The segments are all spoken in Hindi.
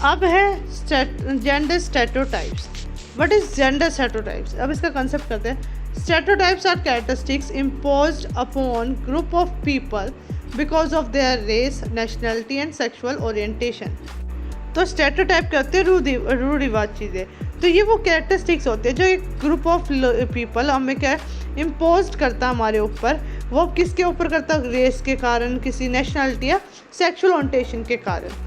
अब है gender stereotypes. What is gender stereotypes? अब इसका कंसेप्ट करते हैं। Stereotypes are characteristics imposed upon group of people because of their race, nationality and sexual orientation. तो स्टेरियोटाइप करते हैं रूढ़िवाद चीज़ें। तो ये वो कैरेक्टरिस्टिक्स होते हैं जो एक ग्रुप ऑफ पीपल हमें क्या इम्पोज करता है हमारे ऊपर। वो किसके ऊपर करता है? रेस के कारण, किसी नेशनलिटी या सेक्सुअल ओरिएंटेशन के कारण।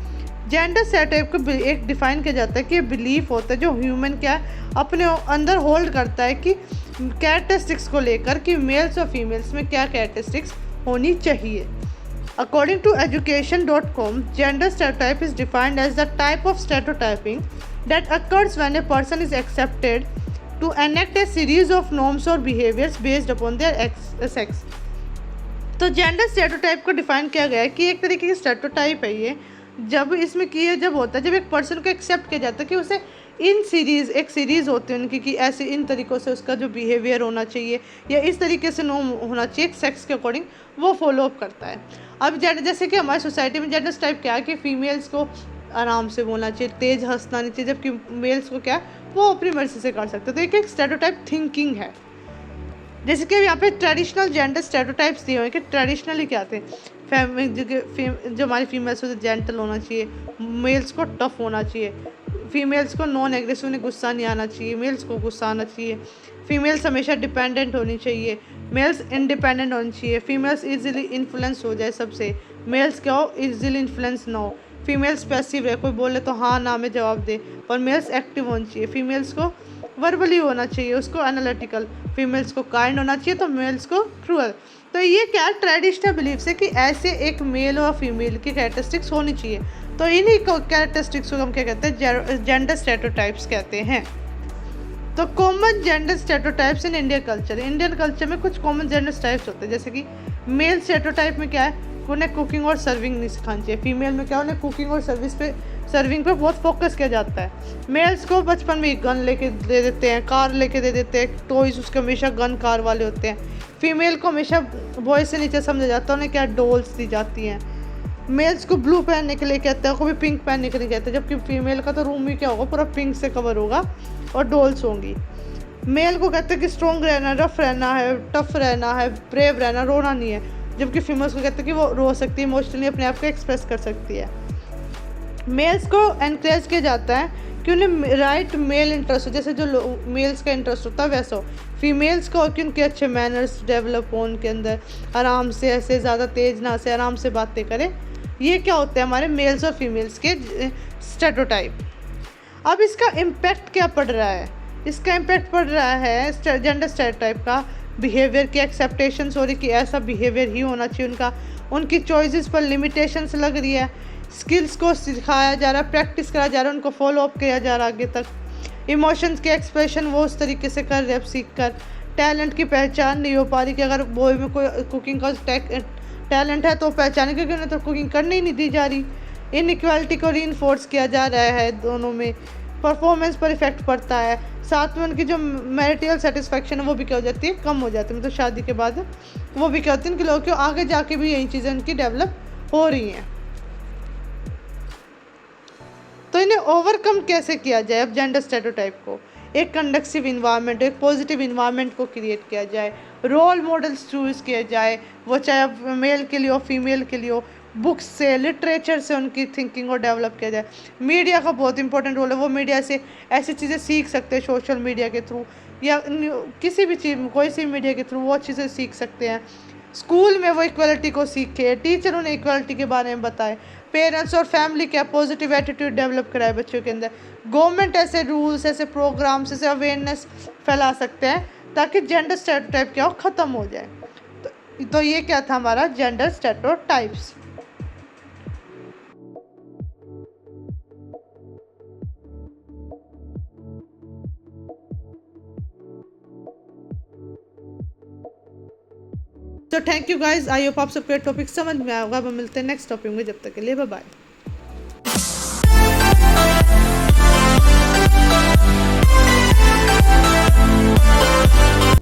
जेंडर स्टेरियोटाइप को एक डिफाइन किया जाता है कि बिलीफ होता है जो ह्यूमन क्या अपने अंदर होल्ड करता है कि कैरेक्टरिस्टिक्स को लेकर कि मेल्स और फीमेल्स में क्या कैरेक्टरिस्टिक्स होनी चाहिए। According to education.com, gender stereotype is defined as the type of stereotyping that occurs when a person is accepted to enact a series of norms or behaviors based upon their sex. तो जेंडर स्टेरियोटाइप को डिफाइन किया गया है कि एक तरीके की स्टेरियोटाइप है ये, जब इसमें किया जब होता है जब एक पर्सन को एक्सेप्ट किया जाता है कि उसे इन सीरीज़ एक सीरीज़ होती है उनकी कि ऐसे इन तरीक़ों से उसका जो बिहेवियर होना चाहिए या इस तरीके से नॉर्म होना चाहिए सेक्स के अकॉर्डिंग वो फॉलो अप करता है। अब जैसे कि हमारी सोसाइटी में जेंडर टाइप क्या है कि फीमेल्स को आराम से बोलना चाहिए, तेज़ हंसना नहीं चाहिए, जबकि मेल्स को क्या है वो अपनी मर्जी से कर सकते हैं। तो एक स्टेरियोटाइप थिंकिंग है। जैसे कि यहाँ पे ट्रेडिशनल जेंडर स्टेरियोटाइप्स दिए हुए हैं कि ट्रेडिशनली क्या थे, जो हमारी फीमेल्स होते जेंटल होना चाहिए, मेल्स को टफ होना चाहिए, फीमेल्स को नॉन एग्रेसिव उन्हें गुस्सा नहीं आना चाहिए, मेल्स को गुस्सा आना चाहिए, फीमेल्स हमेशा डिपेंडेंट होनी चाहिए, मेल्स इंडिपेंडेंट होनी चाहिए, फीमेल्स इजीली इन्फ्लुएंस हो जाए सबसे, मेल्स क्या हो इजीली इन्फ्लुएंस ना हो, फीमेल्स पैसिव है, कोई बोले तो हाँ ना में जवाब दे, और मेल्स एक्टिव होनी चाहिए, फीमेल्स को वर्बली होना चाहिए, उसको एनालिटिकल, फीमेल्स को काइंड होना चाहिए तो मेल्स को क्रूअल। तो ये क्या ट्रेडिशनल बिलीव्स है कि ऐसे एक मेल और फीमेल की कैरेक्टरिस्टिक्स होनी चाहिए। तो इन्हीं को कैरेक्टरिस्टिक्स को हम क्या कहते हैं? जेंडर स्टेरियोटाइप्स कहते हैं। तो common gender stereotypes in Indian culture. Indian culture में कुछ कॉमन जेंडर टाइप्स होते हैं, जैसे कि मेल स्टेरियोटाइप में क्या है, उन्हें कुकिंग और सर्विंग नहीं सिखानी चाहिए। फीमेल में क्या उन्हें कुकिंग और सर्विंग पे बहुत फोकस किया जाता है। मेल्स को बचपन में गन लेके दे देते हैं, कार लेके दे देते हैं, टॉयज उसके हमेशा गन कार वाले होते हैं। फीमेल को हमेशा बॉय से नीचे समझा जाता है, उन्हें क्या डॉल्स दी जाती हैं। मेल्स को ब्लू पहनने के लिए कहते हैं, कभी पिंक पहनने के लिए कहते हैं, जबकि फीमेल का तो रूम ही क्या होगा पूरा पिंक से कवर होगा और डॉल्स होंगी। मेल को कहते हैं कि स्ट्रॉन्ग रहना, रफ रहना है, टफ रहना है, ब्रेव रहना, रोना नहीं है, जबकि फीमेल्स को कहते हैं कि वो रो सकती है, इमोशनली अपने आप को एक्सप्रेस कर सकती है। मेल्स को एनकरेज किया जाता है कि उन्हें राइट मेल इंटरेस्ट हो, जैसे जो मेल्स का इंटरेस्ट होता है वैसा हो। फीमेल्स को कि उनके अच्छे मैनर्स डेवलप हो उनके अंदर, आराम से ऐसे ज़्यादा तेज़ ना से आराम से बातें करें। ये क्या होते हैं हमारे मेल्स और फीमेल्स के स्टेरियोटाइप। अब इसका इम्पैक्ट क्या पड़ रहा है? इसका इम्पैक्ट पड़ रहा है जेंडर स्टेरियोटाइप का बिहेवियर की एक्सेप्टेशंस हो रही कि ऐसा बिहेवियर ही होना चाहिए उनका, उनकी चॉइसेस पर लिमिटेशंस लग रही है, स्किल्स को सिखाया जा रहा है, प्रैक्टिस कराया जा रहा है, उनको फॉलो अप किया जा रहा है आगे तक। इमोशंस के एक्सप्रेशन वो उस तरीके से कर रहे हैं सीख कर। टैलेंट की पहचान नहीं हो पा रही कि अगर बॉय में कोई कुकिंग का टैलेंट है तो पहचाने, क्योंकि उन्हें तो कुकिंग करने ही नहीं दी जा रही। इनइक्वालिटी को रीइंफोर्स किया जा रहा है दोनों में, परफॉर्मेंस पर इफेक्ट पड़ता है, साथ में उनकी जो मैरिटल सेटिस्फेक्शन है वो भी क्या हो जाती है, कम हो जाती है, मतलब शादी के बाद वो भी क्या होती है कि लोगों को आगे जाके भी यही चीज़ें उनकी डेवलप हो रही हैं। तो इन्हें ओवरकम कैसे किया जाए? अब जेंडर स्टेरियोटाइप को एक कंडक्टिव इन्वायरमेंट, एक पॉजिटिव इन्वायरमेंट को क्रिएट किया जाए, रोल मॉडल्स चूज़ किया जाए, वो चाहे मेल के लिए हो फीमेल के लिए हो, बुक्स से लिटरेचर से उनकी थिंकिंग को डेवलप किया जाए। मीडिया का बहुत इंपॉर्टेंट रोल है, वो मीडिया से ऐसी चीज़ें सीख सकते हैं सोशल मीडिया के थ्रू या किसी भी चीज़ कोई सी मीडिया के थ्रू वो चीज़ें सीख सकते हैं। स्कूल में वो इक्वलिटी को सीखे, टीचर उन्हें इक्वलिटी के बारे में बताए, पेरेंट्स और फैमिली क्या पॉजिटिव एटीट्यूड डेवलप कराए बच्चों के अंदर। गवर्नमेंट ऐसे रूल्स, ऐसे प्रोग्राम्स, ऐसे अवेयरनेस फैला सकते हैं ताकि जेंडर स्टेरियोटाइप क्या हो ख़त्म हो जाए। तो ये क्या था हमारा जेंडर स्टेरियोटाइप्स। तो thank you guys, I hope आप सबके टॉपिक समझ में आया होगा। अब मिलते हैं नेक्स्ट टॉपिक में, जब तक के लिए बाय बाय।